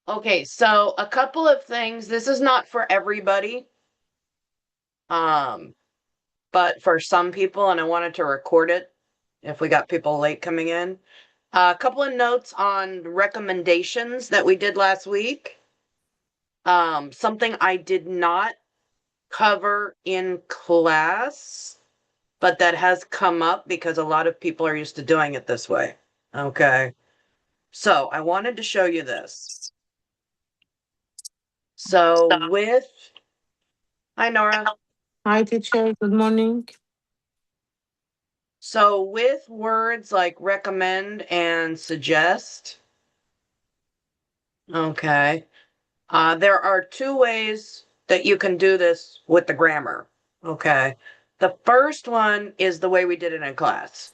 Okay, so a couple of things. This is not for everybody, but for some people, and I wanted to record it if we got people late coming in. A couple of notes on recommendations that we did last week. Something I did not cover in class, but that has come up because a lot of people are used to doing it this way. Okay. So I wanted to show you this. So hi Nora. Hi, teacher. Good morning. So with words like recommend and suggest, okay, there are two ways that you can do this with the grammar. Okay. The first one is the way we did it in class.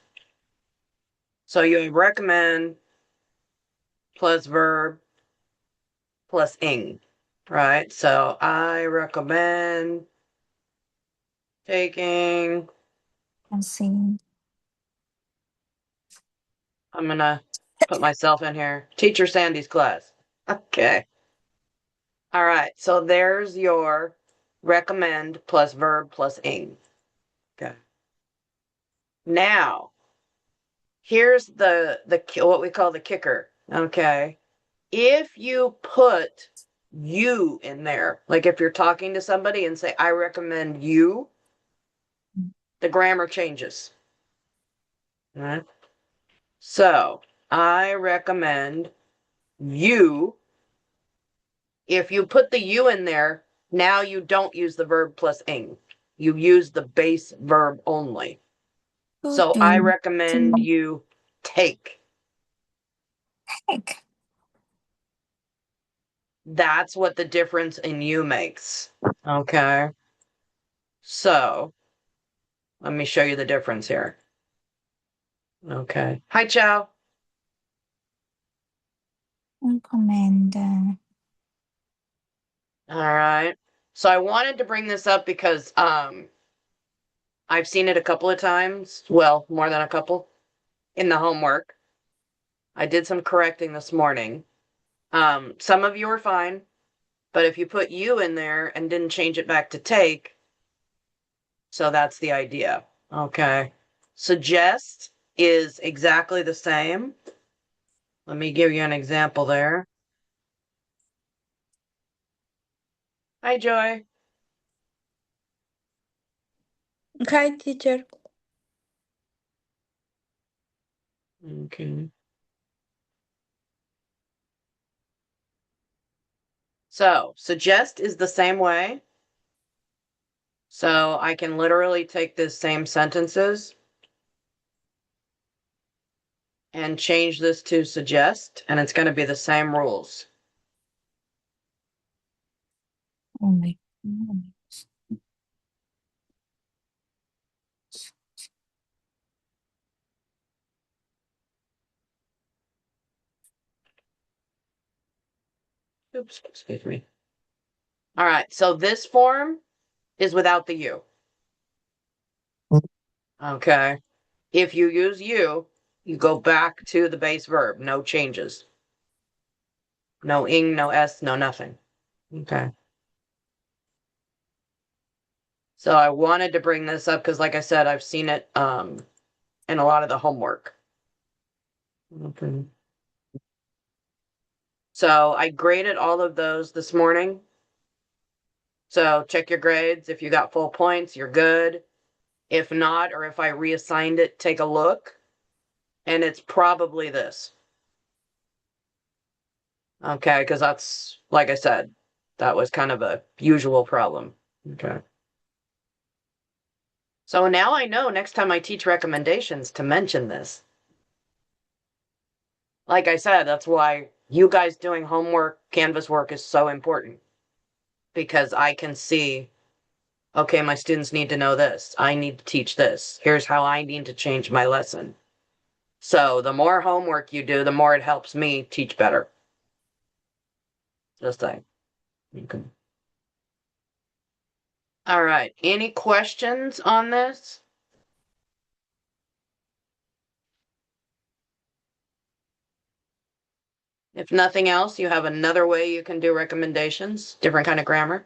So you recommend plus verb plus ing, right? So I recommend taking, I'm seeing. I'm gonna put myself in here, Teacher Sandy's class. Okay. All right. So there's your recommend plus verb plus ing. Okay. Now, here's the what we call the kicker. Okay. If you put you in there, like if you're talking to somebody and say, I recommend you, the grammar changes. All right. So I recommend you. If you put the you in there, now you don't use the verb plus ing. You use the base verb only. So I recommend you take. Heck. That's what the difference in you makes. Okay. So let me show you the difference here. Okay. Hi, Chow. Recommend. All right. So I wanted to bring this up because I've seen it a couple of times. Well, more than a couple in the homework. I did some correcting this morning. Some of you are fine, but if you put you in there and didn't change it back to take, so that's the idea. Okay. Suggest is exactly the same. Let me give you an example there. Hi, Joy. Hi, teacher. Okay. So, suggest is the same way. So, I can literally take this same sentences and change this to suggest, and it's going to be the same rules. Oh my God. Oops, excuse me. All right, so this form is without the you. Okay. If you use you, you go back to the base verb, no changes. No ing, no s, no nothing. Okay. So I wanted to bring this up because, like I said, I've seen it in a lot of the homework. Okay. So I graded all of those this morning. So check your grades. If you got full points, you're good. If not, or if I reassigned it, take a look. And it's probably this. Okay, because that's, like I said, that was kind of a usual problem. Okay. So now I know next time I teach recommendations to mention this. Like I said, that's why you guys doing homework, Canvas work is so important. Because I can see, okay, my students need to know this. I need to teach this. Here's how I need to change my lesson. So the more homework you do, the more it helps me teach better. Just saying. Okay. All right. Any questions on this? If nothing else, you have another way you can do recommendations, different kind of grammar.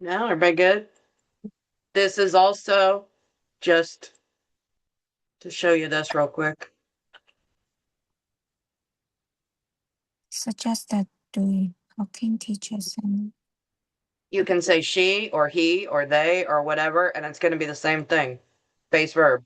No, everybody good? This is also just to show you this real quick. Suggest that doing talking teachers and You can say she or he or they or whatever, and it's going to be the same thing. Base verb.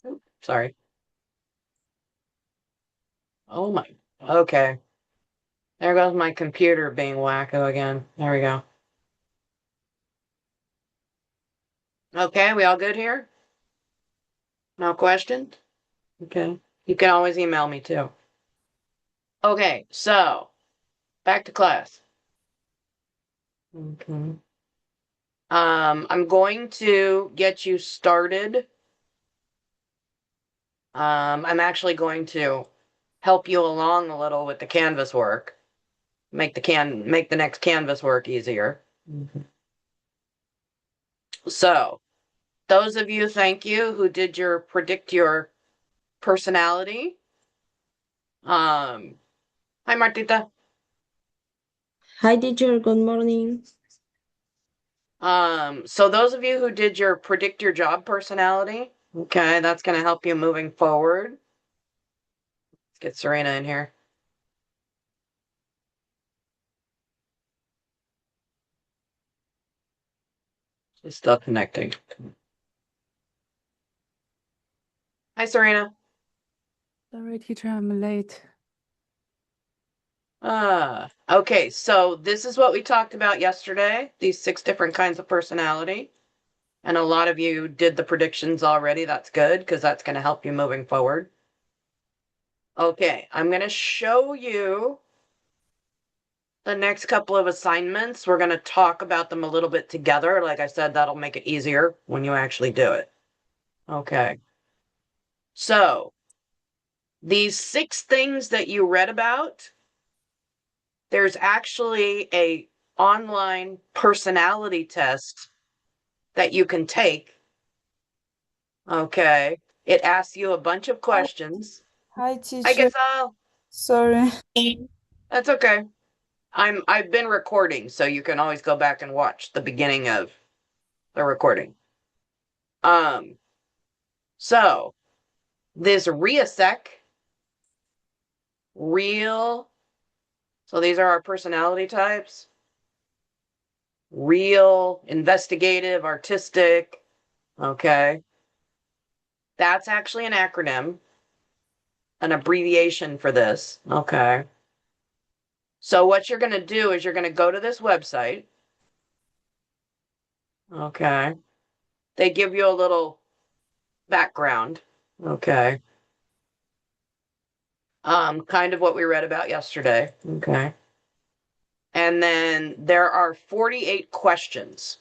Oops, sorry. Oh my. Okay. There goes my computer being wacko again. There we go. Okay, we all good here? No questions? Okay. You can always email me too. Okay, so back to class. Okay. I'm going to get you started. I'm actually going to help you along a little with the Canvas work. Make the next Canvas work easier. So, those of you, thank you, who did your predict your personality. Hi Martita. Hi, teacher. Good morning. So those of you who did your predict your job personality, okay, that's going to help you moving forward. Let's get Serena in here. She's still connecting. Hi, Serena. Sorry, teacher, I'm late. Okay, so this is what we talked about yesterday, these 6 different kinds of personality. And a lot of you did the predictions already. That's good because that's going to help you moving forward. Okay, I'm going to show you the next couple of assignments. We're going to talk about them a little bit together. Like I said, that'll make it easier when you actually do it. Okay. So, these 6 things that you read about, there's actually a online personality test that you can take. Okay. It asks you a bunch of questions. Hi, I teacher. guess I'll. Sorry. That's okay. I've been recording, so you can always go back and watch the beginning of the recording. So this RIASEC, real. So these are our personality types. Real, investigative, artistic. Okay. That's actually an acronym, an abbreviation for this. Okay. So what you're going to do is you're going to go to this website. Okay. They give you a little background. Okay. Kind of what we read about yesterday. Okay. And then there are 48 questions.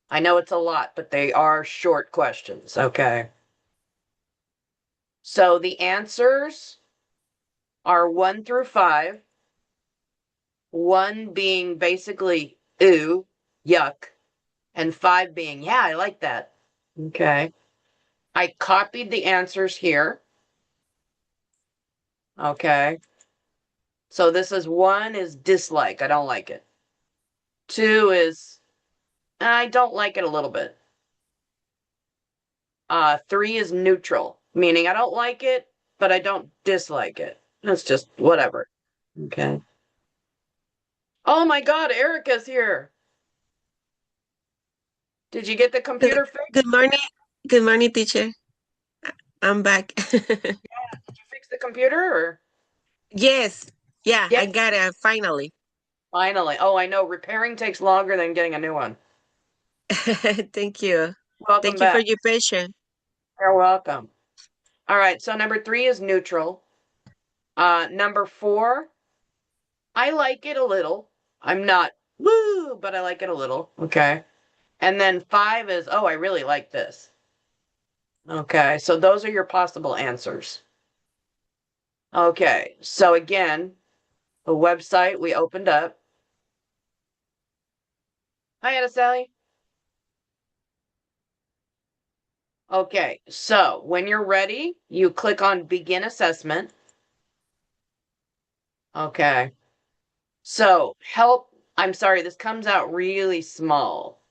I know it's a lot, but they are short questions. Okay. So the answers are 1 through 5. 1 being basically, ooh, yuck. And 5 being, yeah, I like that. Okay. I copied the answers here. Okay. So this is 1 is dislike. I don't like it. 2 is I don't like it a little bit. 3 is neutral, meaning I don't like it, but I don't dislike it. It's just whatever. Okay. Oh my God, Erica's here. Did you get the computer fixed? Good morning. Good morning, teacher. I'm back. Did you fix the computer or? Yes. Yeah, I Yes. got it finally. Finally. Oh, I know. Repairing takes longer than getting a new one. Thank you. Welcome Thank you back. for your patience. You're welcome. All right. So number 3 is neutral. Number 4, I like it a little. I'm not woo, but I like it a little. Okay. And then 5 is, oh, I really like this. Okay, so those are your possible answers. Okay, so again, the website we opened up. Hi, Anna Sally. Okay, so when you're ready, you click on Begin Assessment. Okay, so I'm sorry, this comes out really small.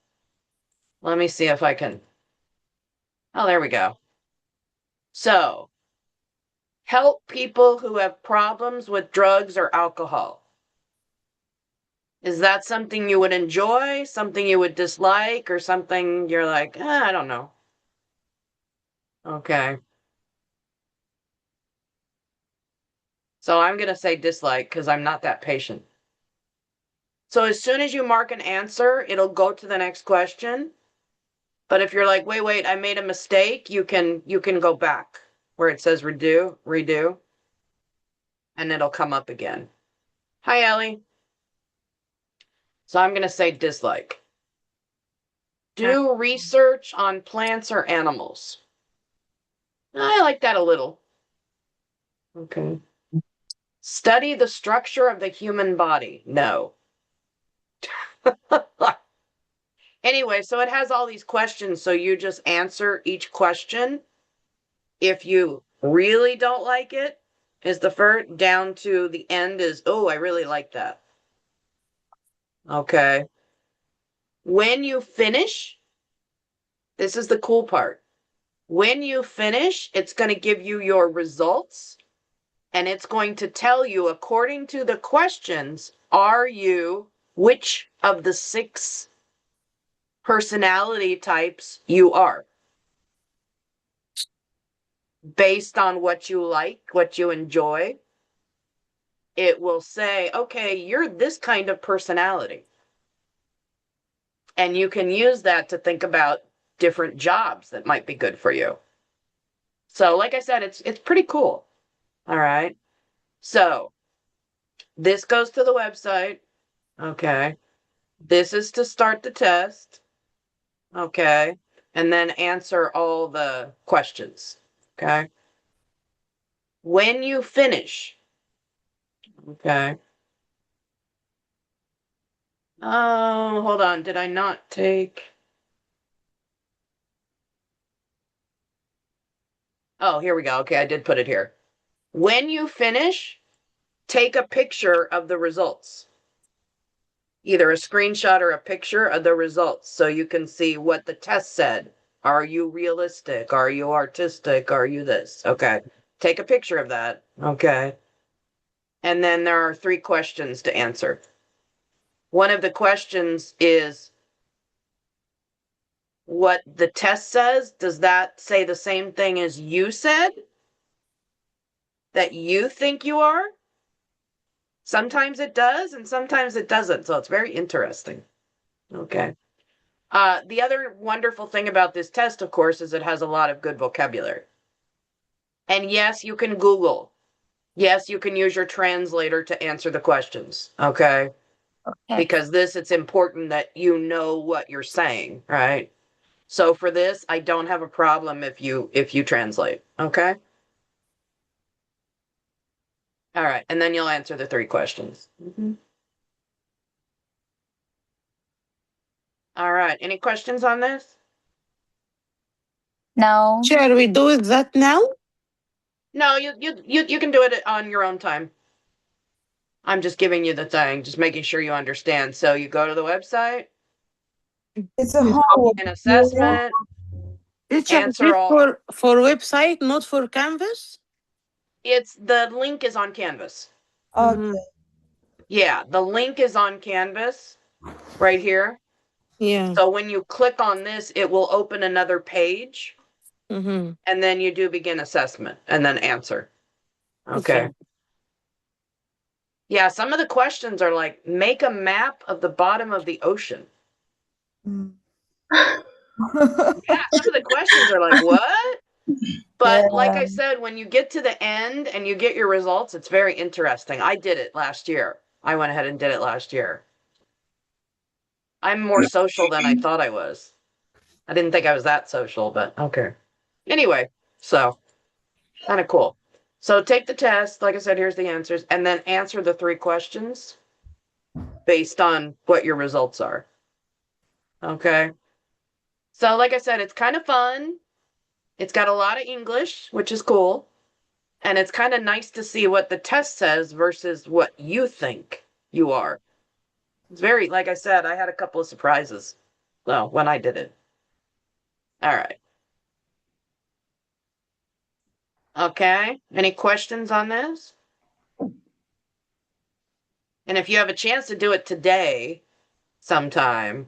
Let me see if I can. Oh, there we go. So, help people who have problems with drugs or alcohol. Is that something you would enjoy, something you would dislike, or something you're like, I don't know? Okay. So I'm going to say dislike because I'm not that patient. So as soon as you mark an answer, it'll go to the next question. But if you're like, wait, I made a mistake, you can go back where it says redo, and it'll come up again. Hi, Ellie. So I'm going to say dislike. Do research on plants or animals. I like that a little. Okay. Study the structure of the human body. No. Anyway, so it has all these questions. So you just answer each question. If you really don't like it, is the first down to the end is, oh, I really like that. Okay. When you finish, this is the cool part. When you finish, it's going to give you your results and it's going to tell you, according to the questions, which of the 6 personality types you are. Based on what you like, what you enjoy, it will say, okay, you're this kind of personality. And you can use that to think about different jobs that might be good for you. So, like I said, it's pretty cool. All right. So, this goes to the website. Okay. This is to start the test. Okay. And then answer all the questions. Okay. When you finish. Okay. Oh, hold on. Did I not take? Oh, here we go. Okay, I did put it here. When you finish, take a picture of the results. Either a screenshot or a picture of the results so you can see what the test said. Are you realistic? Are you artistic? Are you this? Okay. Take a picture of that. Okay. And then there are 3 questions to answer. One of the questions is what the test says. Does that say the same thing as you said? That you think you are? Sometimes it does, and sometimes it doesn't. So it's very interesting. Okay. The other wonderful thing about this test, of course, is it has a lot of good vocabulary. And yes, you can Google. Yes, you can use your translator to answer the questions. Okay. Okay. Because it's important that you know what you're saying, right? So for this, I don't have a problem if you translate. Okay. All right. And then you'll answer the 3 questions. All right. Any questions on this? No. Shall we do that now? No, you can do it on your own time. I'm just giving you the thing, just making sure you understand. So you go to the website, It's a homework. an assessment, Teacher, Answer this all- for website, not for Canvas? the link is on Canvas. Okay. Yeah, the link is on Canvas right here. Yeah. So when you click on this, it will open another page Mm-hmm. and then you do begin assessment and then answer. Okay. Yeah, some of the questions are like, make a map of the bottom of the ocean. Yeah, some of the questions are like, what? But like I said, when you get to the end and you get your results, it's very interesting. I did it last year. I went ahead and did it last year. I'm more social than I thought I was. I didn't think I was that social, but okay. Anyway, so kind of cool. So take the test. Like I said, here's the answers, and then answer the 3 questions based on what your results are. Okay. So, like I said, it's kind of fun. It's got a lot of English, which is cool. And it's kind of nice to see what the test says versus what you think you are. It's very, like I said, I had a couple of surprises. So, when I did it. All right. Okay. Any questions on this? And if you have a chance to do it today sometime,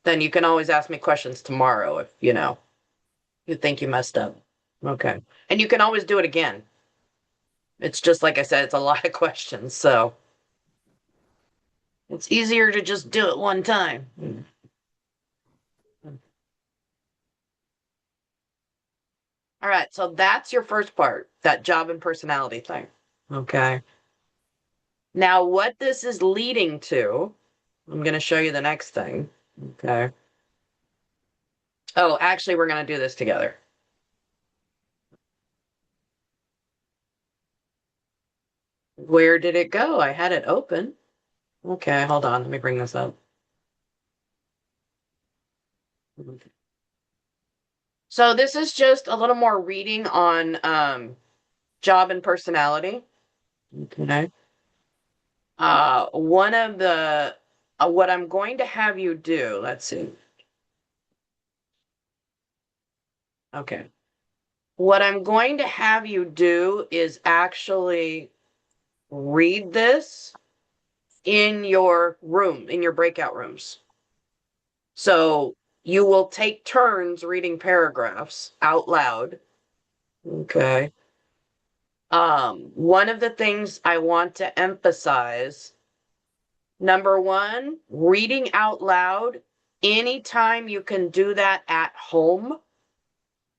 then you can always ask me questions tomorrow if, you think you messed up. Okay. And you can always do it again. It's just like I said, it's a lot of questions, so it's easier to just do it one time. All right, so that's your first part, that job and personality thing. Okay. Now, what this is leading to, I'm going to show you the next thing. Okay. Oh, actually, we're going to do this together. Where did it go? I had it open. Okay, hold on. Let me bring this up. So this is just a little more reading on job and personality. Okay. One of the what I'm going to have you do, let's see. Okay. What I'm going to have you do is actually read this in your room, in your breakout rooms. So you will take turns reading paragraphs out loud. Okay. One of the things I want to emphasize, number 1, reading out loud. Anytime you can do that at home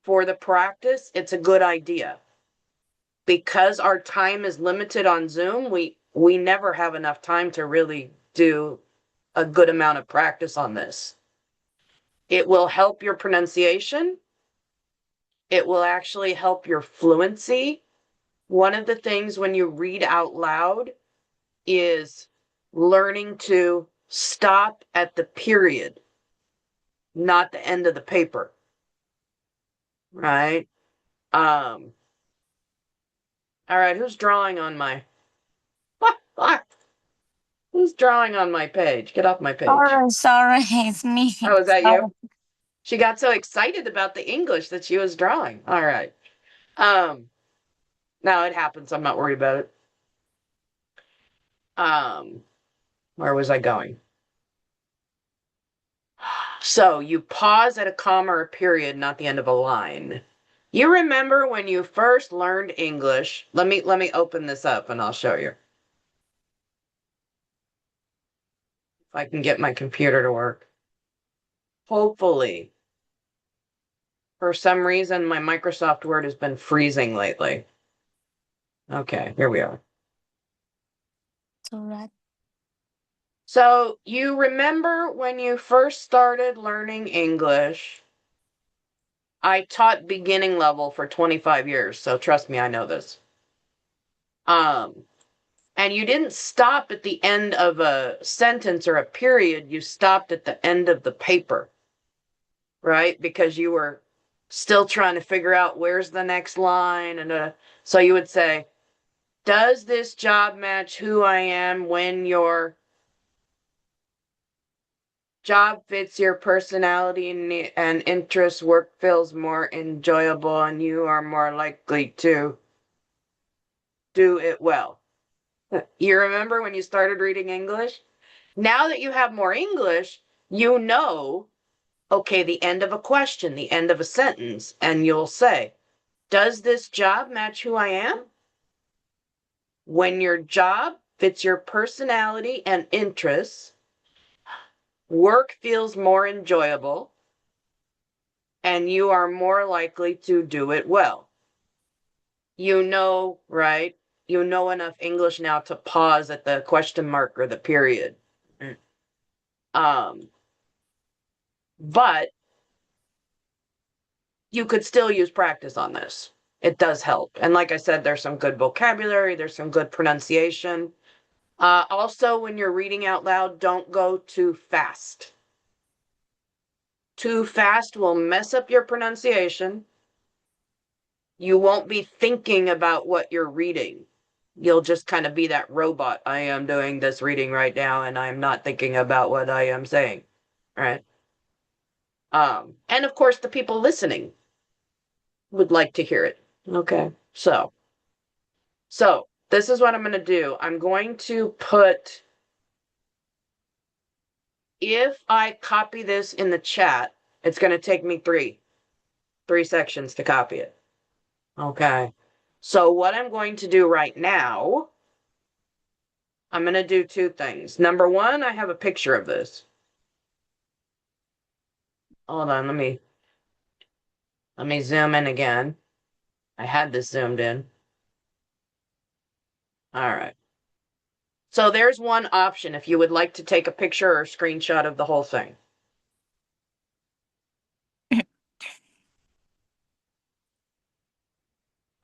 for the practice, it's a good idea. Because our time is limited on Zoom, we never have enough time to really do a good amount of practice on this. It will help your pronunciation. It will actually help your fluency. One of the things when you read out loud is learning to stop at the period, not the end of the paper. Right? All right, who's drawing on my Who's drawing on my page? Get off my page. Sorry, it's me. Oh, is that Sorry. you? She got so excited about the English that she was drawing. All right. No, it happens. I'm not worried about it. Where was I going? So you pause at a comma or a period, not the end of a line. You remember when you first learned English? Let me open this up and I'll show you. If I can get my computer to work. Hopefully. For some reason, my Microsoft Word has been freezing lately. Okay, here we are. So right. So you remember when you first started learning English? I taught beginning level for 25 years, so trust me, I know this. And you didn't stop at the end of a sentence or a period, you stopped at the end of the paper, right? Because you were still trying to figure out where's the next line. And so you would say, does this job match who I am when your job fits your personality and interests, work feels more enjoyable, and you are more likely to do it well? You remember when you started reading English? Now that you have more English, you know, okay, the end of a question, the end of a sentence, and you'll say, does this job match who I am? When your job fits your personality and interests, work feels more enjoyable, and you are more likely to do it well. You know, right? You know enough English now to pause at the question mark or the period. but you could still use practice on this. It does help. And like I said, there's some good vocabulary, there's some good pronunciation. Also, when you're reading out loud, don't go too fast. Too fast will mess up your pronunciation. You won't be thinking about what you're reading. You'll just kind of be that robot. I am doing this reading right now, and I'm not thinking about what I am saying. Right? And of course, the people listening would like to hear it. Okay. So this is what I'm going to do. I'm going to put, if I copy this in the chat, it's going to take me three sections to copy it. Okay. So what I'm going to do right now, I'm going to do two things. Number one, I have a picture of this. Hold on, let me zoom in again. I had this zoomed in. All right. So there's one option if you would like to take a picture or a screenshot of the whole thing.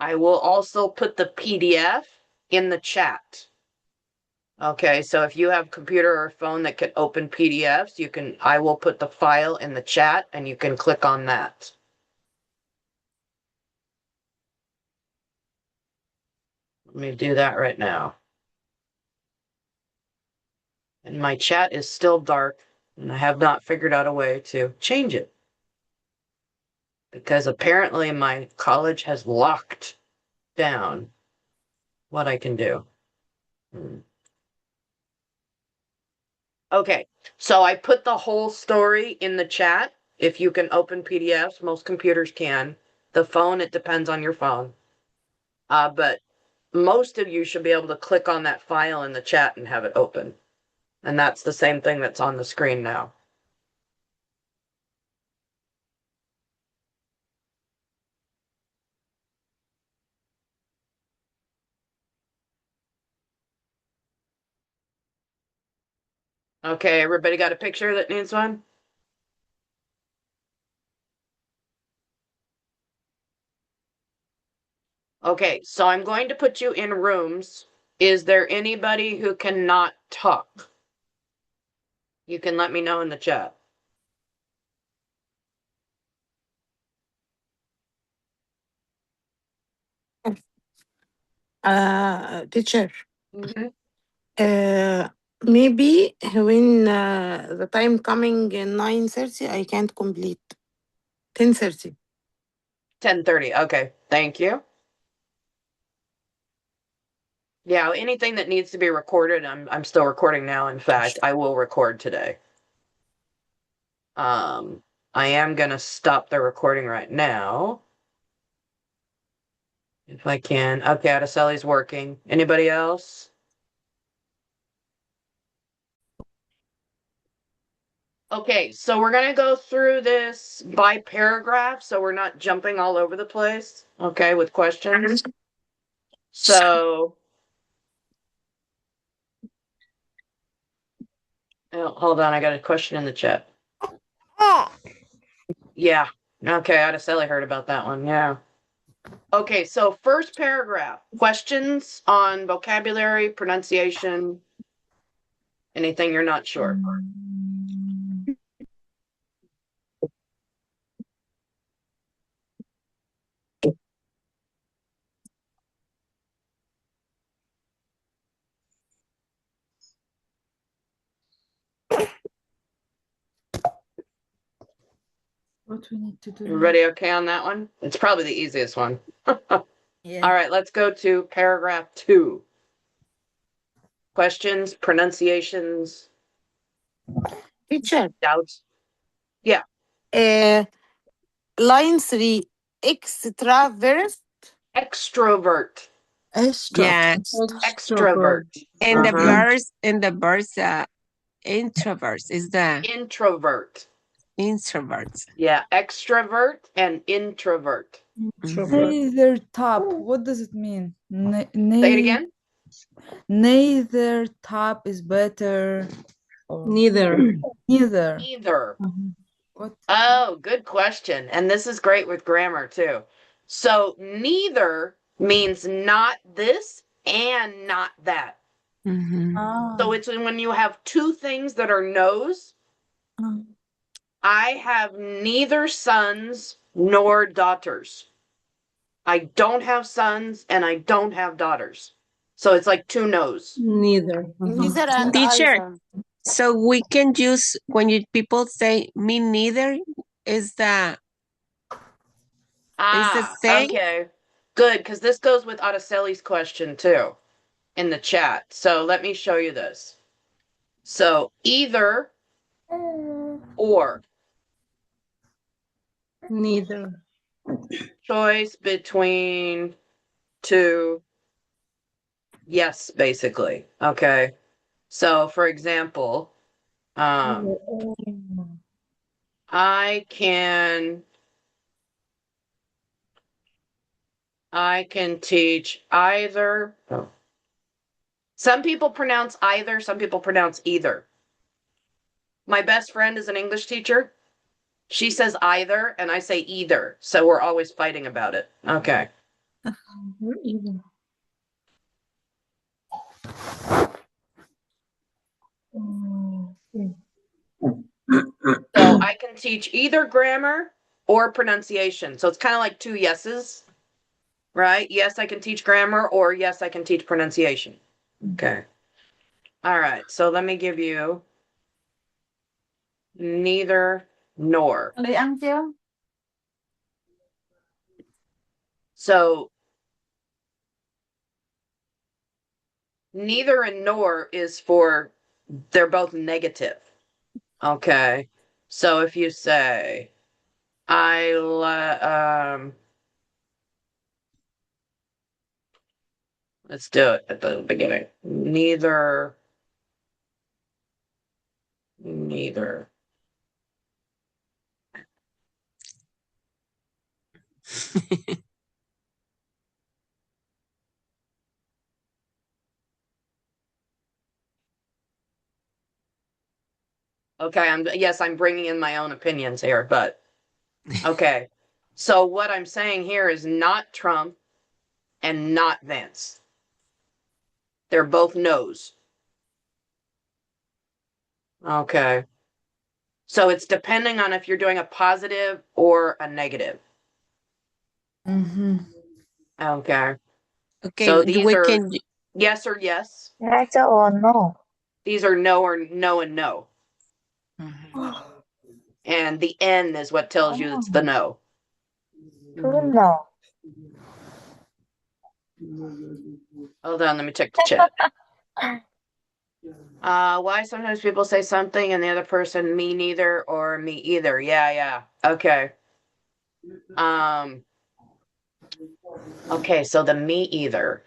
I will also put the PDF in the chat. Okay, so if you have a computer or a phone that can open PDFs, I will put the file in the chat and you can click on that. Let me do that right now. And my chat is still dark, and I have not figured out a way to change it. Because apparently my college has locked down what I can do. Okay, so I put the whole story in the chat. If you can open PDFs, most computers can. The phone, it depends on your phone. But most of you should be able to click on that file in the chat and have it open. And that's the same thing that's on the screen now. Okay, everybody got a picture that needs one? Okay, so I'm going to put you in rooms. Is there anybody who cannot talk? You can let me know in the chat. Teacher, Mhm. maybe when the time coming in 9:30, I can't complete. 10:30. 10:30. Okay, thank you. Yeah, anything that needs to be recorded, I'm still recording now. In fact, I will record today. I am gonna stop the recording right now. If I can. Okay, Araceli's working. Anybody else? Okay, so we're gonna go through this by paragraph, so we're not jumping all over the place, okay, with questions. So, oh, hold on, I got a question in the chat. Yeah, okay, Araceli heard about that one, yeah. Okay, so first paragraph, questions on vocabulary, pronunciation, anything you're not sure. What we need to do? Everybody okay on that one? It's probably the easiest one. Yeah. All right, let's go to paragraph 2. Questions, pronunciations, Teacher, doubts. line 3, extravert. Extrovert. Yeah. Extrovert. In the Uh-huh. verse, introverts is the Introvert. introverts. Yeah, extrovert and introvert. Neither top. What does it mean? Say it again. Neither top is better. Or Neither. neither. Either. What? Oh, good question. And this is great with grammar too. So neither means not this and not that. Mhm. So it's when you have two things that are no's. I have neither sons nor daughters. I don't have sons and I don't have daughters. So it's like two no's. Neither. Neither and Teacher, either. so we can use when people say me neither, is the same? Okay. Good, because this goes with Araceli's question too in the chat. So let me show you this. So either or. Neither. Choice between two. Yes, basically. Okay. So for example, I can teach either. Some people pronounce either, some people pronounce either. My best friend is an English teacher. She says either, and I say either. So we're always fighting about it. Okay. Either. So I can teach either grammar or pronunciation. So it's kind of like two yeses, right? Yes, I can teach grammar, or yes, I can teach pronunciation. Okay. All right. So let me give you neither nor. Đi ăn chưa? So neither and nor is for they're both negative. Okay. So if you say let's do it at the beginning. Neither. Okay, I'm bringing in my own opinions here, but okay. So what I'm saying here is not Trump and not Vance. They're both no's. Okay. So it's depending on if you're doing a positive or a negative. Mm-hmm. Okay. Okay, So these we are can yes or yes. Yes or no? These are no or no and no. And the N is what tells you it's the no. Two no. Hold on, let me check the chat. Why sometimes people say something and the other person me neither or me either. Yeah. Okay. Okay, so the me either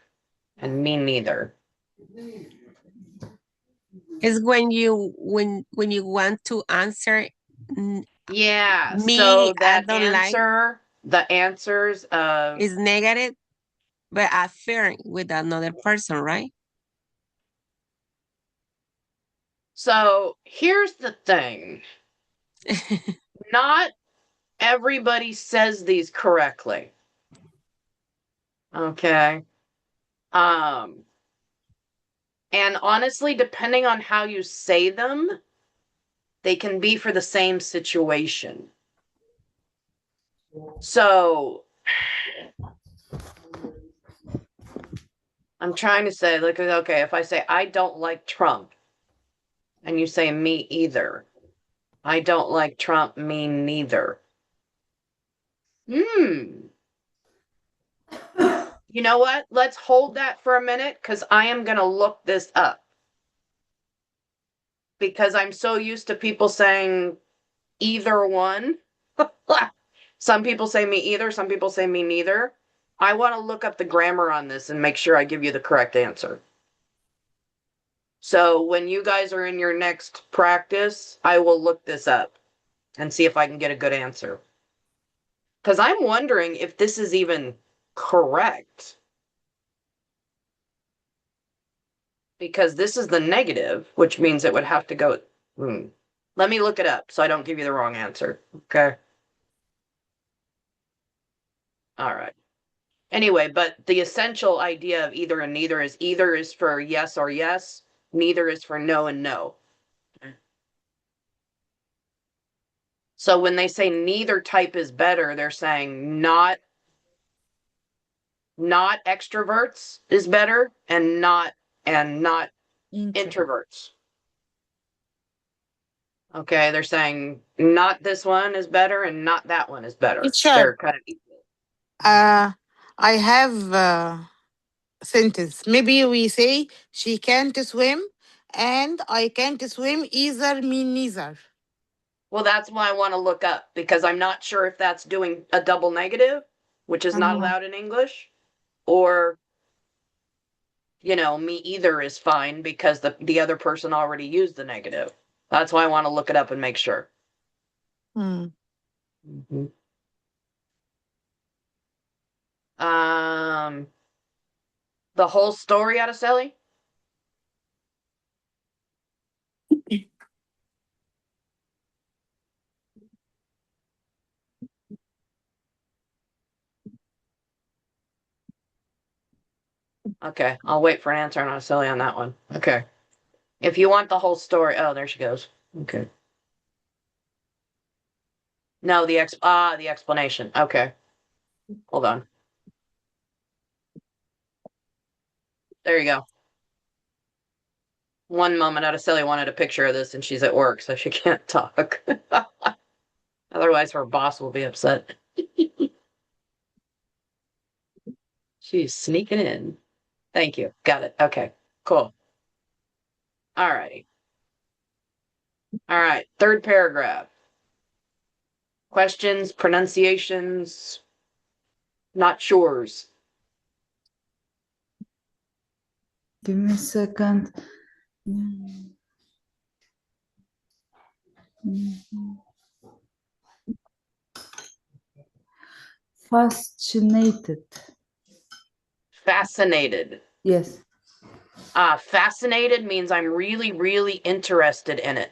and me neither. is when you want to answer Yeah, me, so I that don't like answer, the answers of is negative, but affirm with another person, right? so here's the thing. Not everybody says these correctly. Okay. And honestly, depending on how you say them, they can be for the same situation. So I'm trying to say, look, okay, if I say I don't like Trump, and you say me either, I don't like Trump, me neither. You know what? Let's hold that for a minute because I am going to look this up. Because I'm so used to people saying either one. Some people say me either, some people say me neither. I want to look up the grammar on this and make sure I give you the correct answer. So when you guys are in your next practice, I will look this up and see if I can get a good answer. Because I'm wondering if this is even correct. Because this is the negative, which means it would have to go. Let me look it up so I don't give you the wrong answer. Okay. All right. Anyway, but the essential idea of either and neither is for yes or yes, neither is for no and no. So when they say neither type is better, they're saying not extroverts is better and not introverts. Okay, they're saying not this one is better and not that one is better. Teacher. They're kind of equal. I have a sentence. Maybe we say she can't swim and I can't swim either mean neither. Well, that's why I want to look up because I'm not sure if that's doing a double negative, which is not allowed in English, or me either is fine because the other person already used the negative. That's why I want to look it up and make sure. Hmm. Mm-hmm. The whole story, Araceli? Okay, I'll wait for an answer on Araceli on that one. Okay. If you want the whole story, oh, there she goes. Okay. No, the explanation. Okay. Hold on. There you go. One moment, Araceli wanted a picture of this and she's at work, so she can't talk. Otherwise, her boss will be upset. She's sneaking in. Thank you. Got it. Okay, cool. All righty. All right, third paragraph. Questions, pronunciations, not sures. Give me a second. Fascinated. Fascinated. Yes. Fascinated means I'm really, really interested in it.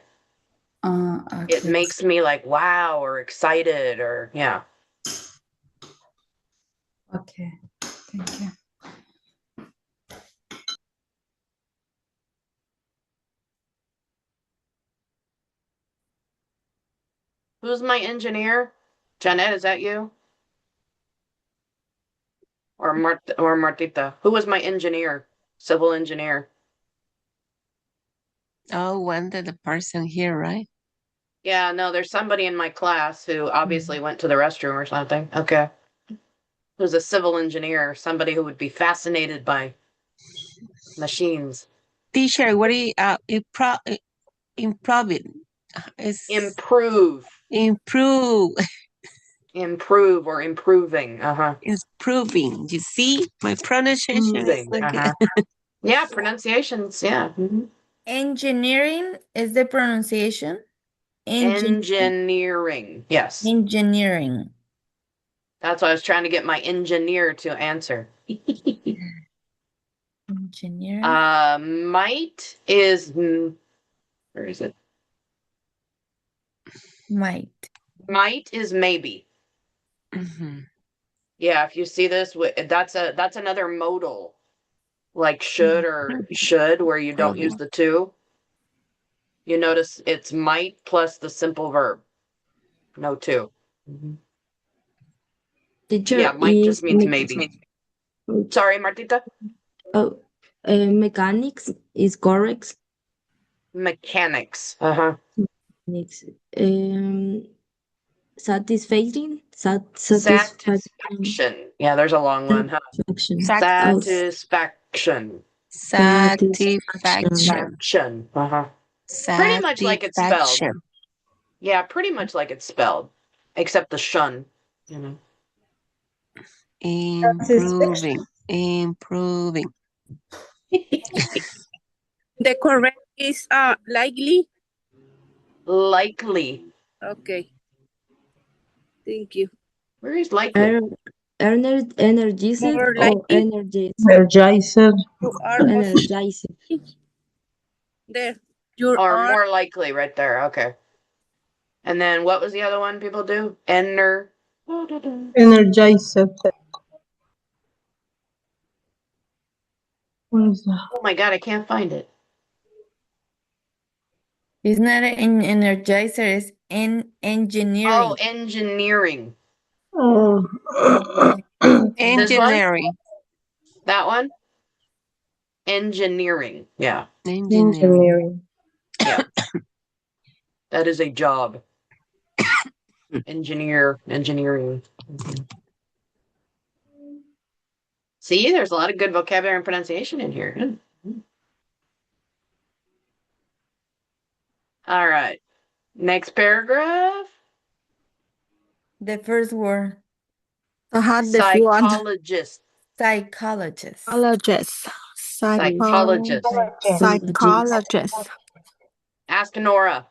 Okay. It makes me like, wow, or excited, or yeah. Okay. Thank you. Who's my engineer? Janet, is that you? Or Martita? Who was my engineer? Civil engineer. Oh, one that the person here, right? Yeah, no, there's somebody in my class who obviously went to the restroom or something. Okay. Who's a civil engineer, somebody who would be fascinated by machines. Teacher, what do you improve it? Improve. Improve. Improve or improving. Improving. You see, my pronunciation is Improving. not good. Yeah, pronunciations. Yeah. Engineering is the pronunciation. Engineering. Yes. Engineering. That's why I was trying to get my engineer to answer. Engineering. Might is where is it? Might. Might is maybe. Mm-hmm. Yeah, if you see this, that's another modal, like should or should, where you don't use the to. You notice it's might plus the simple verb. No to. Teacher, Yeah, might just means maybe. Sorry, Martita. Oh, mechanics is correct. Mechanics. Mechanics. Satisfaction. Satisfaction. Yeah, there's a long one. Huh? Satisfaction. Satisfaction. Pretty much like it's spelled. Yeah, pretty much like it's spelled, except the shun. Improving. The correct is likely. Likely. Okay. Thank you. Where is likely? Energized More or likely. energized. You are Energized. there. You Or are more likely right there. Okay. And then what was the other one people do? Energizer. What is that? Oh my God, I can't find it. It's not an energizer, it's in engineering. Oh, engineering. Oh. Engineering. That one? Engineering. Yeah. Engineering. Yeah. That is a job. Engineering. Mhm. See, there's a lot of good vocabulary and pronunciation in here. Good. All right. Next paragraph. The first word, Psychologist. psychologist. Psychologist. Psychologist. Psychologist. Ask Nora.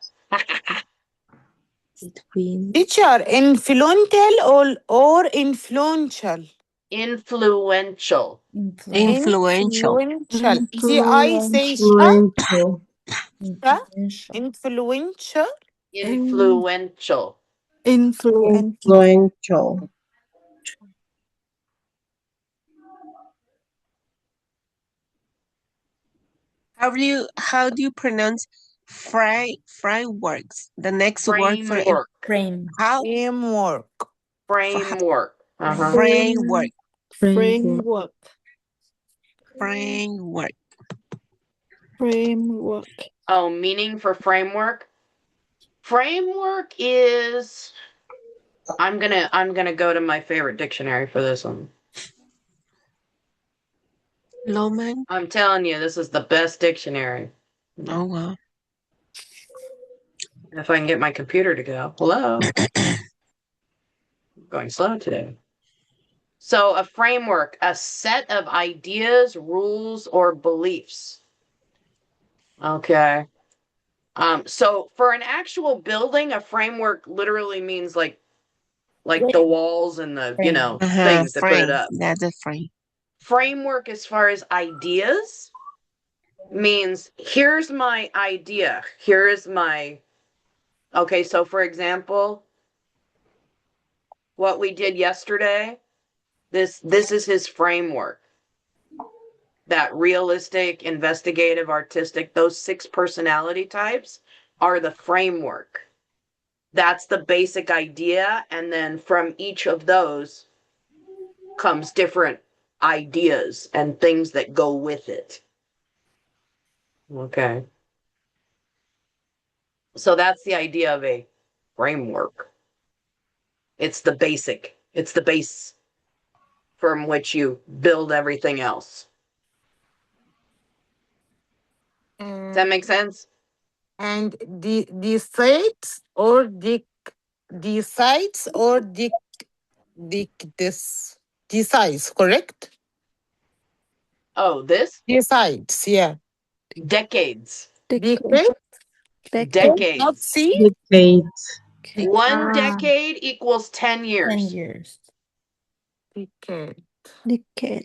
Between. Teacher, influential or influential? Influential. Influential. Influential. I say Influential. Influential. influential. Influential. Influential. How do you pronounce frameworks? The next word for Framework. Frame. how Framework. Framework. Uh-huh. framework. Framework. Framework. Framework. Oh, meaning for framework? Framework is I'm gonna go to my favorite dictionary for this one. Loman. I'm telling you, this is the best dictionary. Oh wow. If I can get my computer to go. Hello. I'm going slow today. So a framework, a set of ideas, rules, or beliefs. Okay. So for an actual building, a framework literally means like the walls and the, you know, things that put Frame. it up. That's a frame. Framework as far as ideas means here's my idea. Here is my okay, so for example, what we did yesterday, this is his framework. That realistic, investigative, artistic, those 6 personality types are the framework. That's the basic idea, and then from each of those comes different ideas and things that go with it. Okay. So that's the idea of a framework. It's the basic. It's the base from which you build everything else. Does that make sense? And the sites or the sites or the size, correct? Oh, this? The sites, yeah. Decades. Decade? Not Decades. C? Decades. One decade equals 10 years. 10 years. Decade.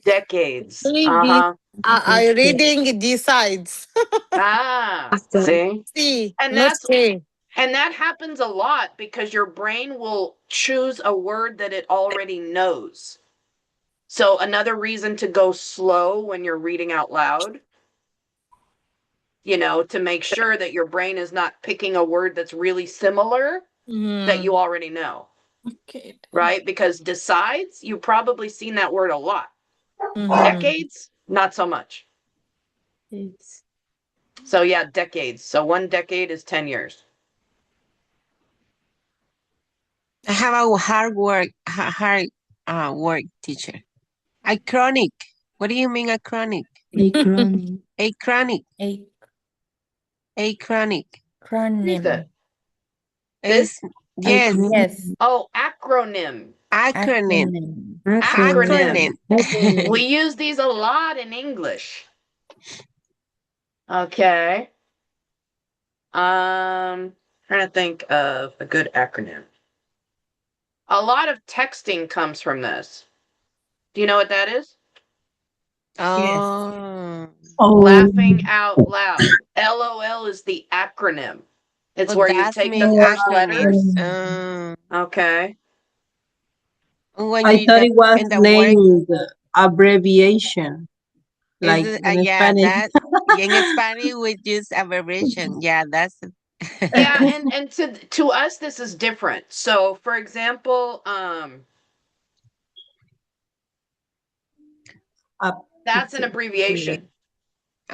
Decades. Maybe Uh-huh. I reading the sides. Ah, see? C, And not that's K. and that happens a lot because your brain will choose a word that it already knows. So another reason to go slow when you're reading out loud, you know, to make sure that your brain is not picking a word that's really similar that you already know. Okay. Right? Because decides, you've probably seen that word a lot. Decades, not so much. So yeah, decades. So one decade is 10 years. I have a hard work teacher. Acronic. What do you mean acronic? Acronym. Acronic. A Acronic. What is that? acronym. Is yes. Yes. Oh, acronym. Acronym. Acronym. Acronym. We use these a lot in English. Okay. Trying to think of a good acronym. A lot of texting comes from this. Do you know what that is? Oh. Oh. Laughing out loud. LOL is the acronym. It's Oh, where you that take the means first acronym. letters. Okay. When I you thought it was in the work named abbreviation, is like it, in yeah, Spanish. that in Spanish we use abbreviation. Yeah, that's Yeah, and to us this is different. So for example, that's an abbreviation.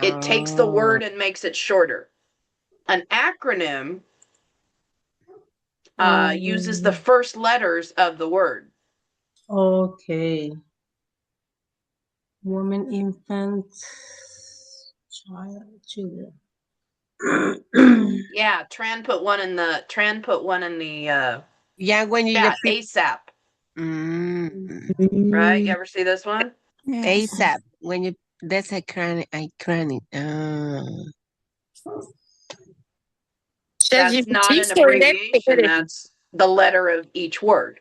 It takes the Oh. word and makes it shorter. An acronym uses the first letters of the word. Okay. Woman, infant, children. Yeah, Tran put one in the Yeah, when you chat. get ASAP. Right? You ever see this one? Yes. ASAP when you that's iconic. That's not an ChatGPT abbreviation. That's the letter of each word.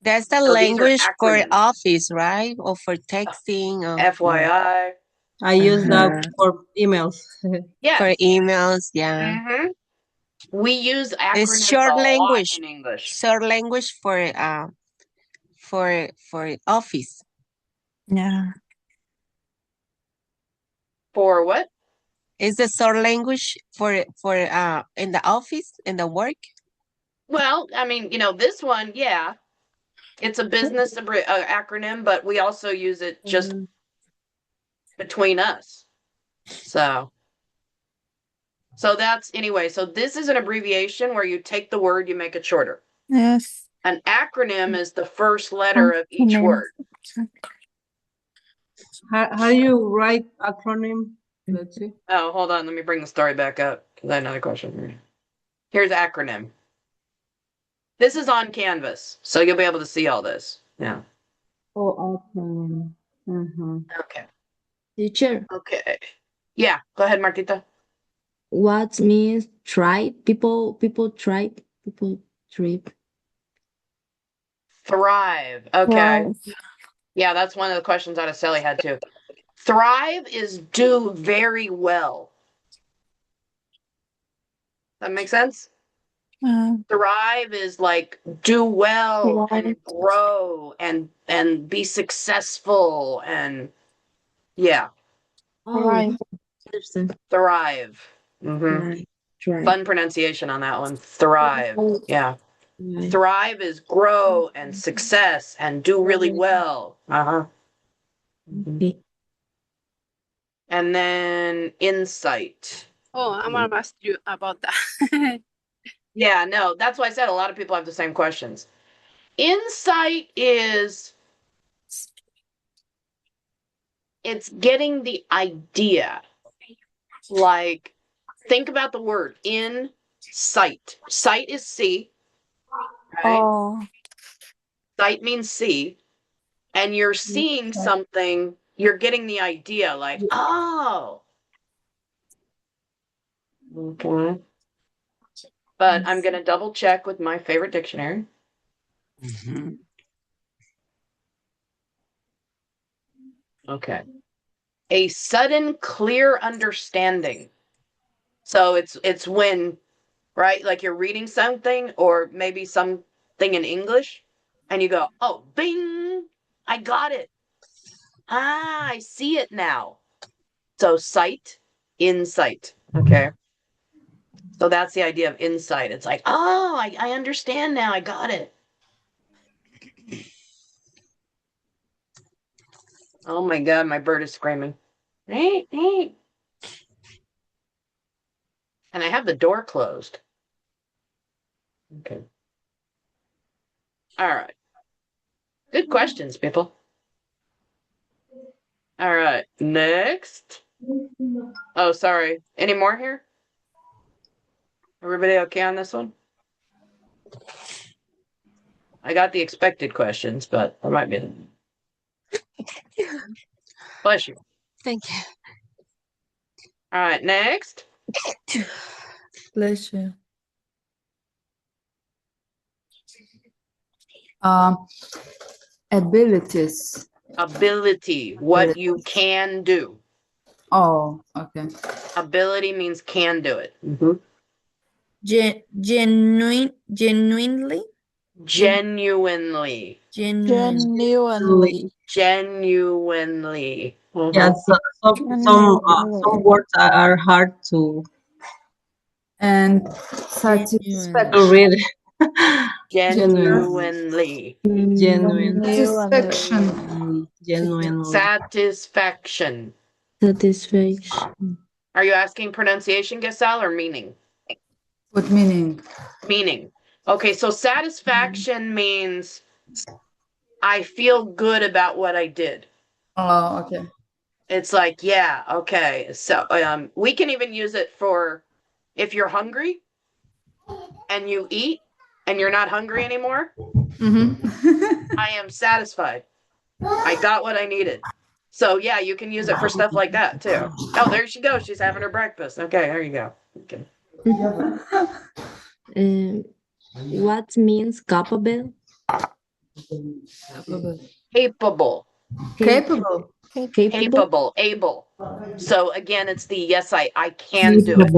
That's the So these are language for acronyms. office, right? Or for texting or FYI. I use that Uh-huh. for emails. Yes. For emails, yeah. Mm-hmm. We use It's acronyms short a lot language. in English. Short language for office. Yeah. For what? Is the short language for in the office, in the work? Well, I mean, this one, yeah, it's a business acronym, but we also use it just between us. So that's anyway. So this is an abbreviation where you take the word, you make it shorter. Yes. An acronym is the first letter of each Acronym. word. How do you write acronym? Let's see. Oh, hold on. Let me bring the story back up because I had another question. Here's acronym. This is on Canvas, so you'll be able to see all this. Yeah. Oh, acronym. Okay. Teacher, Okay. Yeah. Go ahead, Martita. what means tribe? People tribe. People trip. Thrive. Okay. Right. Yeah, that's one of the questions that Sally had too. Thrive is do very well. That make sense? Thrive is like do well and Right. grow and be successful and yeah. Oh, Right. understand. Thrive. Mm-hmm. Right. Tribe. Fun pronunciation on that one. Thrive. Yeah. Right. Thrive is grow and success and do really well. Uh-huh. Okay. And then insight. Oh, I'm gonna ask you about that. Yeah, no, that's why I said a lot of people have the same questions. Insight is it's getting the idea. Like, think about the word insight. Sight is see, right? Oh. Sight means see, and you're seeing something, you're getting the idea, like, oh. Okay. But I'm going to double check with my favorite dictionary. Okay. A sudden clear understanding. So it's when, right, like you're reading something or maybe something in English and you go, oh, bing, I got it. Ah, I see it now. So sight, insight. Okay. So that's the idea of insight. It's like, oh, I understand now. I got it. Oh my God, my bird is screaming. And I have the door closed. Okay. All right. Good questions, people. All right. Next. Oh, sorry. Any more here? Everybody okay on this one? I got the expected questions, but there might be. Bless you. Thank you. All right. Next. Bless you. Abilities. Ability. What you can do. Oh, okay. Ability means can do it. Mm-hmm. Genuinely. Genuinely. Genuinely. Genuinely. Genuinely. Yeah, some words are hard to And Genuine. read. Genuinely. Genuine. satisfaction. Genuinely. Satisfaction. Satisfaction. Are you asking pronunciation, Giselle, or meaning? What meaning? Meaning. Okay, so satisfaction means I feel good about what I did. Oh, okay. It's like, yeah, okay. So we can even use it for if you're hungry and you eat and you're not hungry anymore. I am satisfied. I got what I needed. So yeah, you can use it for stuff like that too. Oh, there she goes. She's having her breakfast. Okay, there you go. Okay. What means capable? Capable. Capable. Capable. Able. So again, it's the yes, I can do it.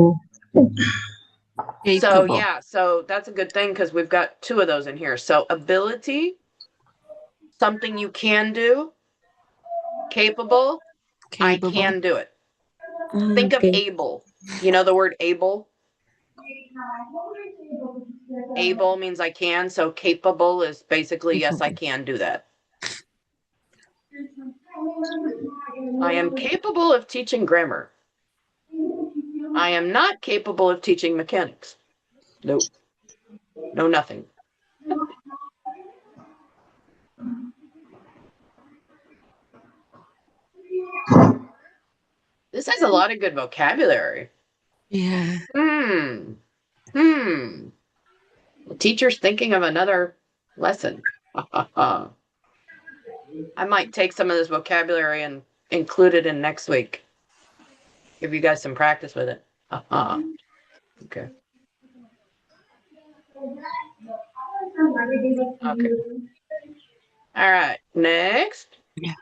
So yeah, so that's a good thing because we've got two of those in here. So ability, something you can do. Capable, I can do it. Think of able. You know the word able? Able means I can, so capable is basically yes, I can do that. I am capable of teaching grammar. I am not capable of teaching mechanics. Nope. No, nothing. This has a lot of good vocabulary. Yeah. The teacher's thinking of another lesson. I might take some of this vocabulary and include it in next week. Give you guys some practice with it. Okay. Okay. All right. Next. Yeah.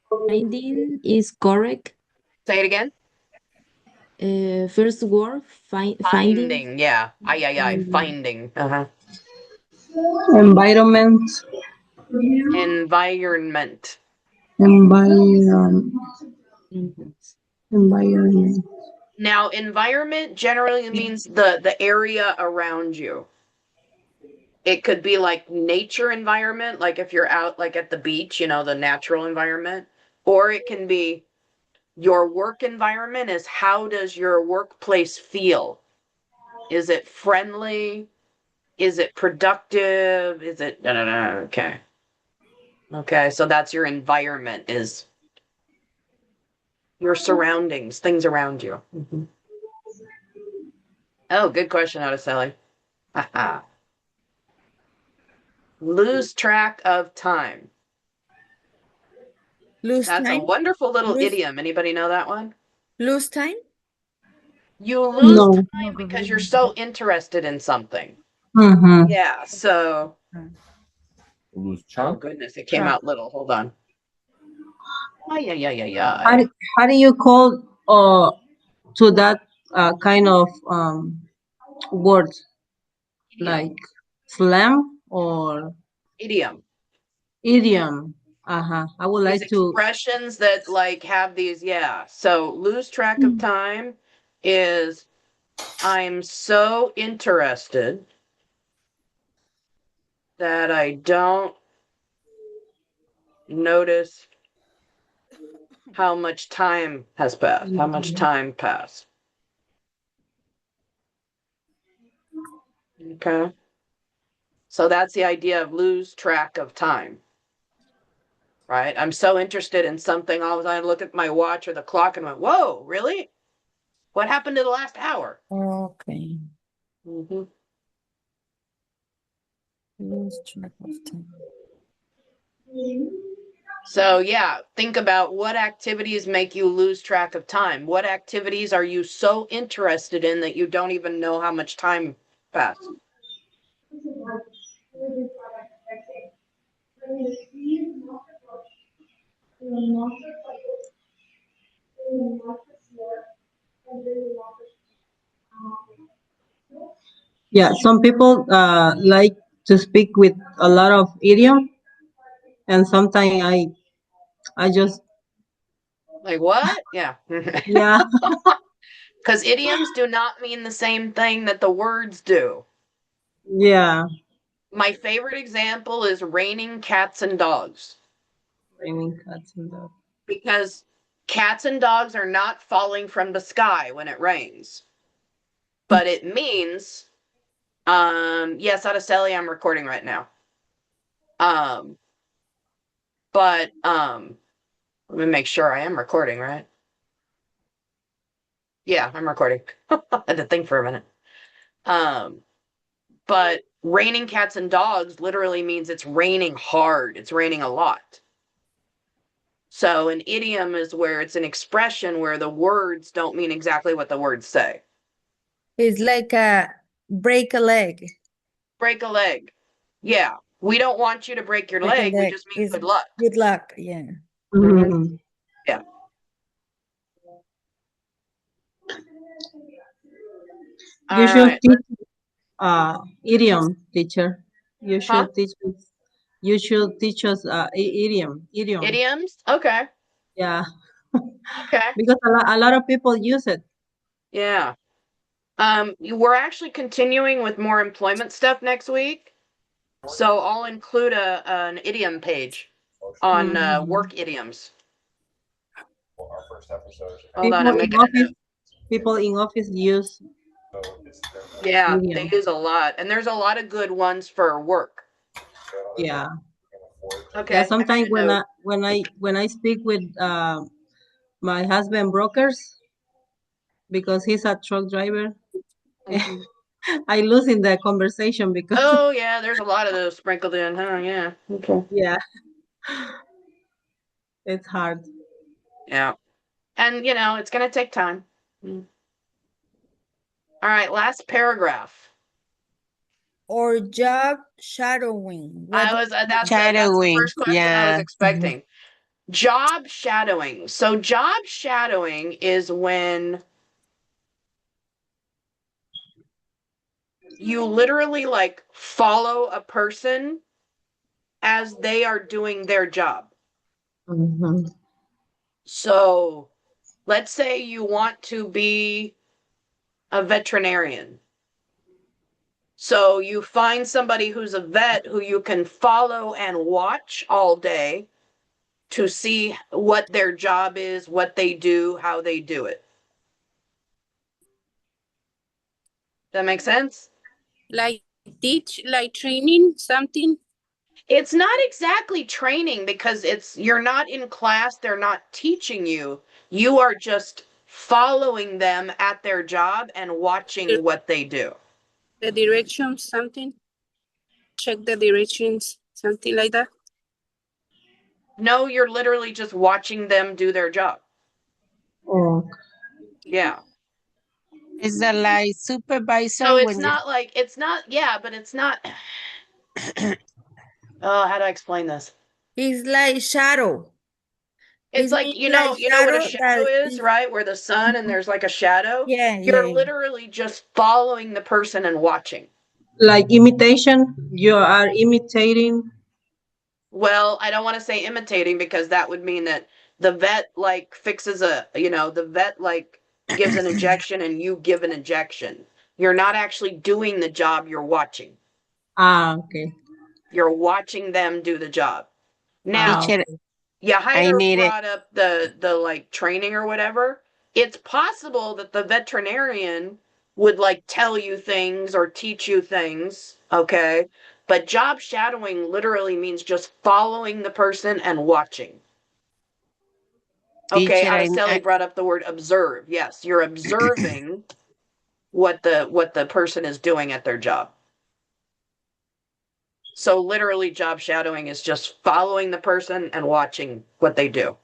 Finding is correct. Say it again. First word, finding. Finding. Yeah. Finding. Environment. Environment. Environment. Now, environment generally means the area around you. It could be like nature environment, like if you're out like at the beach, you know, the natural environment, or it can be your work environment is how does your workplace feel? Is it friendly? Is it productive? Is it okay. Okay, so that's your environment is your surroundings, things around you. Oh, good question, Araceli. Haha. Lose track of time. Lose That's time. a wonderful little Lose- idiom. Anybody know that one? Lose time. You lose No. time because you're so interested in something. Yeah, so. Lose Oh, chunk. goodness, it came out little. Hold on. How do you call to that kind of word? Like slang or Idiom. idiom? I would These like to. expressions that like have these, yeah. So lose track of time is I'm so interested that I don't notice how much time has passed, how much time passed. Okay. So that's the idea of lose track of time. Right? I'm so interested in something, all of a sudden I look at my watch or the clock and went, whoa, really? What happened to the last hour? Okay. Mm-hmm. Lose track of time. So yeah, think about what activities make you lose track of time. What activities are you so interested in that you don't even know how much time passed? Yeah, some people like to speak with a lot of idiom, and sometimes I just Like what? Yeah. yeah. Because idioms do not mean the same thing that the words do. Yeah. My favorite example is raining cats and dogs. Raining cats and dogs. Because cats and dogs are not falling from the sky when it rains. But it means, yes, Araceli, I'm recording right now. But let me make sure I am recording, right? Yeah, I'm recording. I had to think for a minute. But raining cats and dogs literally means it's raining hard. It's raining a lot. So an idiom is where it's an expression where the words don't mean exactly what the words say. It's like a break a leg. Break a leg. Yeah. We don't want you to break your Break a leg. We leg just mean is good luck. good luck. Yeah. Mhm. Yeah. You All should right. teach idiom, teacher. You Huh? should teach us. You should teach us idiom. Idiom. Idioms? Okay. Yeah, Okay. because a lot of people use it. Yeah. We're actually continuing with more employment stuff next week. So I'll include an idiom page on Mhm. work idioms. Hold on, People I'm in making a note. office. People in office use Yeah, they idiom. use a lot, and there's a lot of good ones for work. Yeah. Okay. Yeah. I Sometimes made a note. when I speak with my husband brokers, because he's a truck driver, Mhm. I lose in the conversation because Oh yeah, there's a lot of those sprinkled in, huh? Yeah. Okay. yeah, it's hard. Yeah. And it's gonna take time. Mm. All right, last paragraph. Or job shadowing. What That's the Shadowing. first question I was Yeah. expecting. Job shadowing. So job shadowing is when you literally like follow a person as they are doing their job. Mhm. So let's say you want to be a veterinarian. So you find somebody who's a vet who you can follow and watch all day to see what their job is, what they do, how they do it. That make sense? Like teach, like training something. It's not exactly training because you're not in class, they're not teaching you. You are just following them at their job and watching what they do. The directions, something. Check the directions, something like that. No, you're literally just watching them do their job. Oh. Yeah. Is that like supervisor So it's when you not like but it's not oh, how do I explain this? It's like shadow. It's It like means like you know what a shadow shadow that is, is right? Where the sun and there's like a shadow. yeah, You're yeah. literally just following the person and watching. Like imitation, you are imitating. Well, I don't want to say imitating because that would mean that the vet like fixes the vet like gives an injection and you give an injection. You're not actually doing the job, you're watching. Ah, okay. You're watching them do the job. Now, teacher? yeah, I Heider need it. brought up the like training or whatever. It's possible that the veterinarian would like tell you things or teach you things, okay? But job shadowing literally means just following the person and watching. Okay, Teacher, Araceli brought up the word observe. Yes, you're observing what the person is doing at their job. So literally job shadowing is just following the person and watching what they do.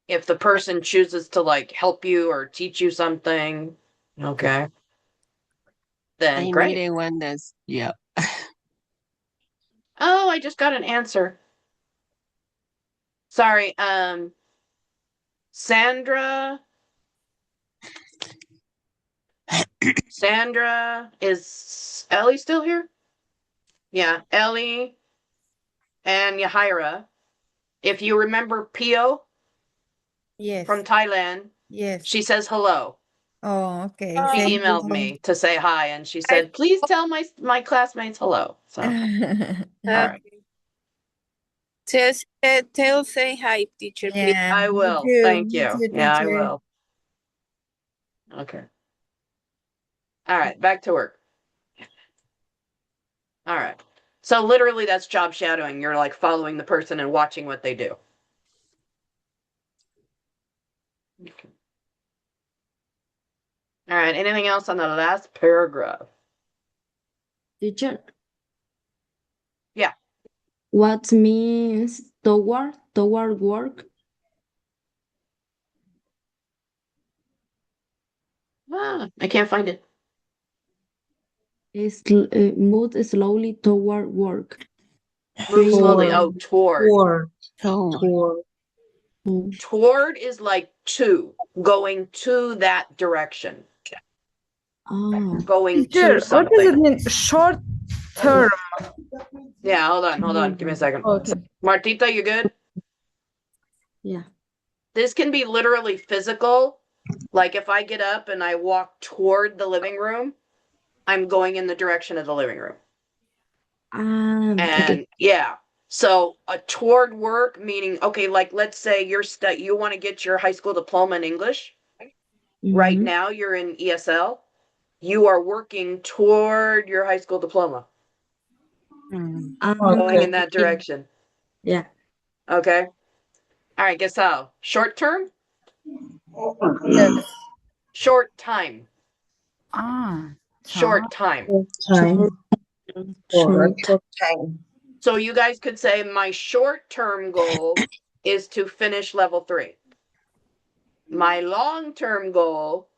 If the person chooses to like help you or teach you something, okay, then I great. need one that's yeah. Oh, I just got an answer. Sorry, Sandra. Sandra, is Ellie still here? Yeah, Ellie and Yahira. If you remember Pio Yes. from Thailand, Yes. she says hello. Oh, okay. She Thank emailed you. me to say hi, and she said, "Please tell my classmates hello." So, all right, Tell say hi, teacher, please. Yeah, I me will. too. Thank Me you. too, Yeah, I teacher. will. Okay. All right, back to work. All right. So literally, that's job shadowing. You're like following the person and watching what they do. Okay. All right. Anything else on the last paragraph? Teacher. Yeah. What means toward work? I can't find it. Is move slowly toward work. Move slowly. Toward. Oh, toward. Toward. Toward is like to, going to that direction. Oh, Going Teacher, to what does it something. mean? Short term. Yeah, hold on. Give me a second. Okay. Martita, you good? yeah. This can be literally physical. Like if I get up and I walk toward the living room, I'm going in the direction of the living room. Okay. And yeah, so toward work meaning, okay, like let's say you want to get your high school diploma in English. Right Mhm. now you're in ESL. You are working toward your high school diploma, Mm. going in Okay. that direction. Yeah. Okay. All right, guess how? Short term? Yes. Short time. Ah. Short time. Time. For a Short. short time. So you guys could say my short-term goal is to finish level 3. My long-term goal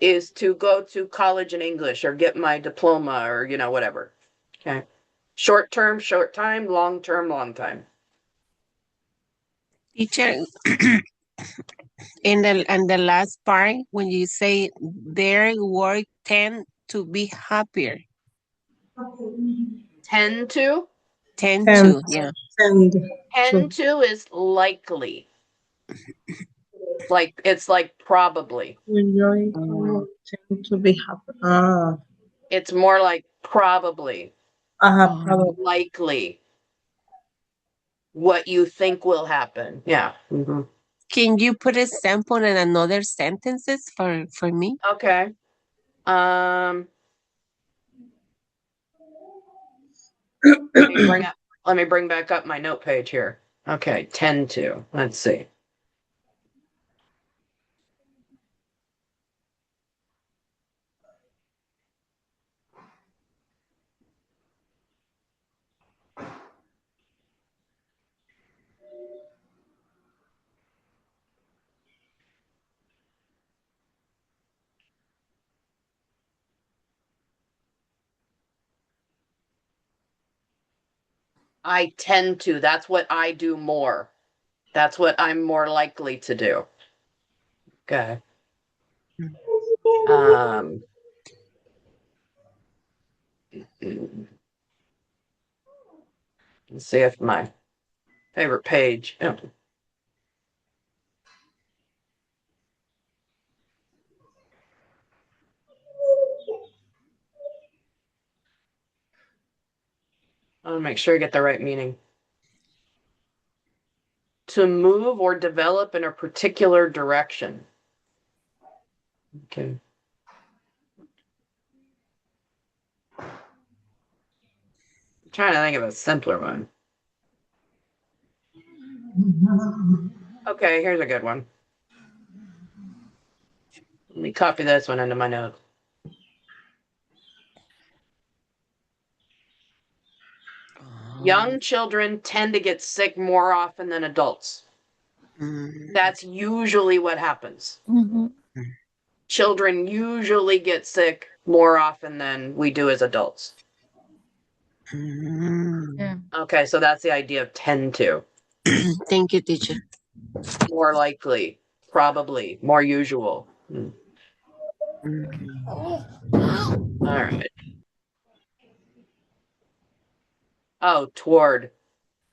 is to go to college in English or get my diploma or, whatever. Okay. Short-term, short time, long-term, long time. Teacher, in the last part, when you say their work tend to be happier, Tend to? tend And to, yeah. Tend to is likely. Like, it's like probably. when you're tend to be happy. It's more like probably, Probably. likely. What you think will happen. Yeah. Can you put a sample in another sentences for me? Okay. Let me bring back up my note page here. Okay, tend to. Let's see. I tend to. That's what I do more. That's what I'm more likely to do. Okay. Let's see if my favorite page. Oh. I want to make sure I get the right meaning. To move or develop in a particular direction. Okay. I'm trying to think of a simpler one. Okay, here's a good one. Let me copy this one into my notes. Young children tend to get sick more often than adults. That's usually what happens. Mhm. Children usually get sick more often than we do as adults. Mm. Yeah. Okay, so that's the idea of tend to. Thank you, teacher. More likely, probably, more usual. Mm. All right. Oh, toward.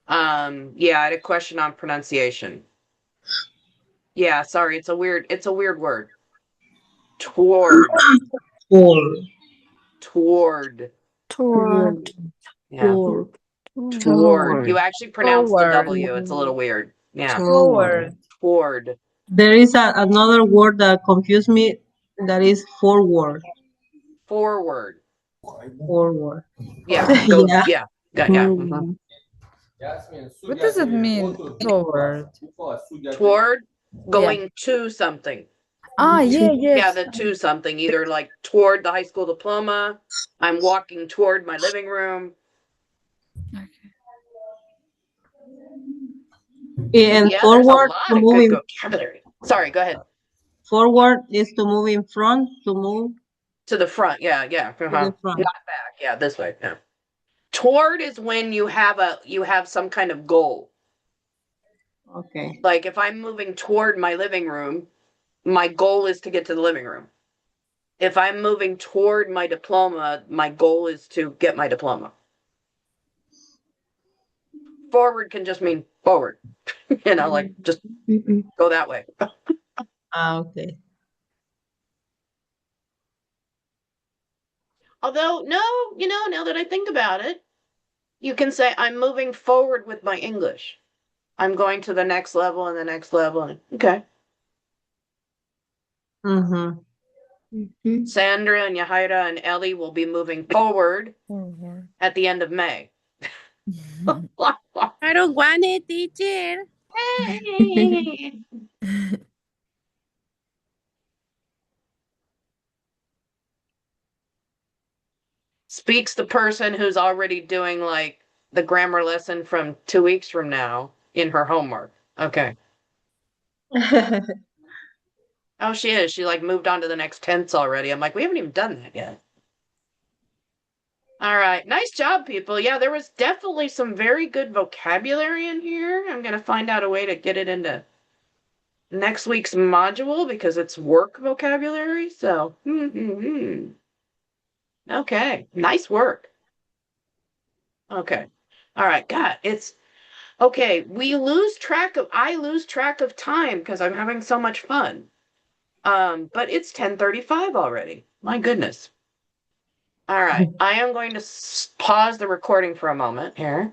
Yeah, I had a question on pronunciation. Yeah, sorry, it's a weird word. Toward. Toward. Toward. Toward. Yeah. Toward. Toward. You Toward. actually pronounce the Toward. W. It's a little weird. Yeah. Toward. Toward. There is another word that confused me. That is forward. Forward. Forward. Yeah. Go. Yeah. Yeah. Yeah. Mhm. What does it mean? Toward. Toward. Going to something. Ah, yeah, Yeah, yes. the to something. Either like toward the high school diploma. I'm walking toward my living room. And Yeah, there's a forward lot to of move good in, vocabulary. Sorry, go ahead. forward is to move in front, to move To the front. Yeah, yeah. to Uh-huh. the front. Not back. Yeah, this way. Yeah. Toward is when you have some kind of goal. Okay. Like if I'm moving toward my living room, my goal is to get to the living room. If I'm moving toward my diploma, my goal is to get my diploma. Forward can just mean forward. Like just go that way. Okay. Although, no, now that I think about it, you can say I'm moving forward with my English. I'm going to the next level and the next level. Okay. Mm-hmm. Sandra and Yahaira and Ellie will be moving forward Forward. at the end of May. I don't want it, teacher. Speaks the person who's already doing like the grammar lesson from 2 weeks from now in her homework. Okay. Oh, she is. She like moved on to the next tense already. I'm like, we haven't even done that yet. All right. Nice job, people. Yeah, there was definitely some very good vocabulary in here. I'm going to find out a way to get it into next week's module because it's work vocabulary. So, okay. Nice work. Okay. All right. God, it's okay. I lose track of time because I'm having so much fun. But it's 10:35 already. My goodness. All right. I am going to pause the recording for a moment here.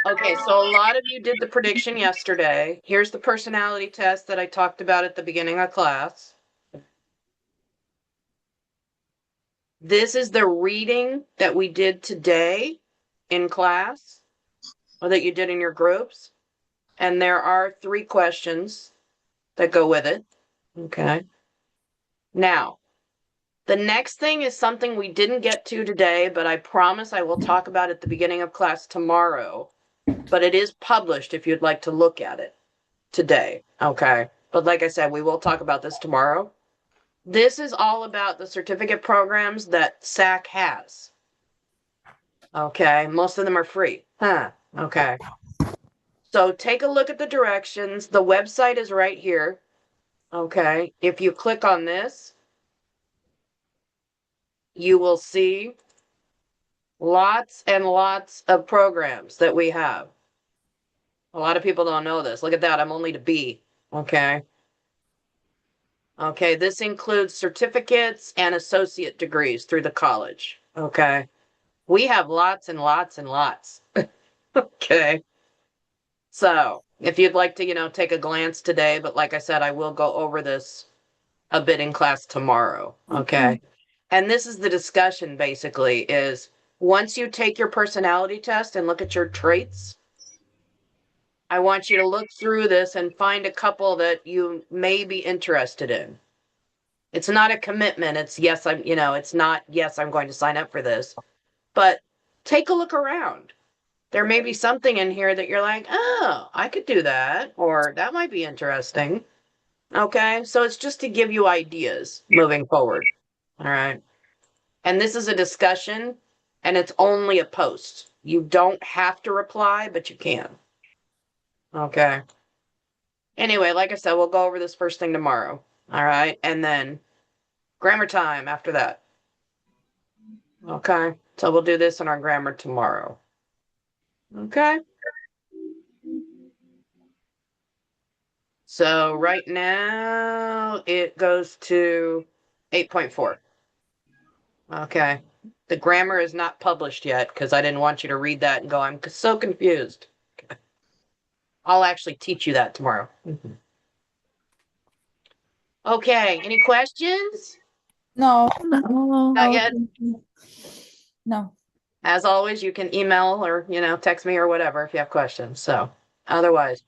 Okay, so a lot of you did the prediction yesterday. Here's the personality test that I talked about at the beginning of class. This is the reading that we did today in class, or that you did in your groups. And there are 3 questions that go with it. Okay. Now, the next thing is something we didn't get to today, but I promise I will talk about at the beginning of class tomorrow. But it is published if you'd like to look at it today. Okay. But like I said, we will talk about this tomorrow. This is all about the certificate programs that SAC has. Okay. Most of them are free. Huh. Okay. So take a look at the directions. The website is right here. Okay. If you click on this, you will see lots and lots of programs that we have. A lot of people don't know this. Look at that. I'm only to B. Okay. Okay. This includes certificates and associate degrees through the college. Okay. We have lots and lots and lots. Okay. So if you'd like to, take a glance today, but like I said, I will go over this a bit in class tomorrow. Okay. And this is the discussion basically is once you take your personality test and look at your traits, I want you to look through this and find a couple that you may be interested in. It's not a commitment. It's yes, it's not yes, I'm going to sign up for this. But take a look around. There may be something in here that you're like, oh, I could do that, or that might be interesting. Okay, so it's just to give you ideas moving forward. All right. And this is a discussion, and it's only a post. You don't have to reply, but you can. Okay. Anyway, like I said, we'll go over this first thing tomorrow. All right. And then grammar time after that. Okay. So we'll do this in our grammar tomorrow. Okay. So right now it goes to 8.4. Okay. The grammar is not published yet because I didn't want you to read that and go, I'm so confused. Okay. I'll actually teach you that tomorrow. Okay. Any questions? No. No. Not yet. No. As always, you can email or, text me or whatever if you have questions. So otherwise,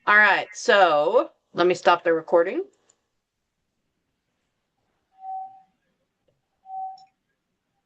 all right. So let me stop the recording.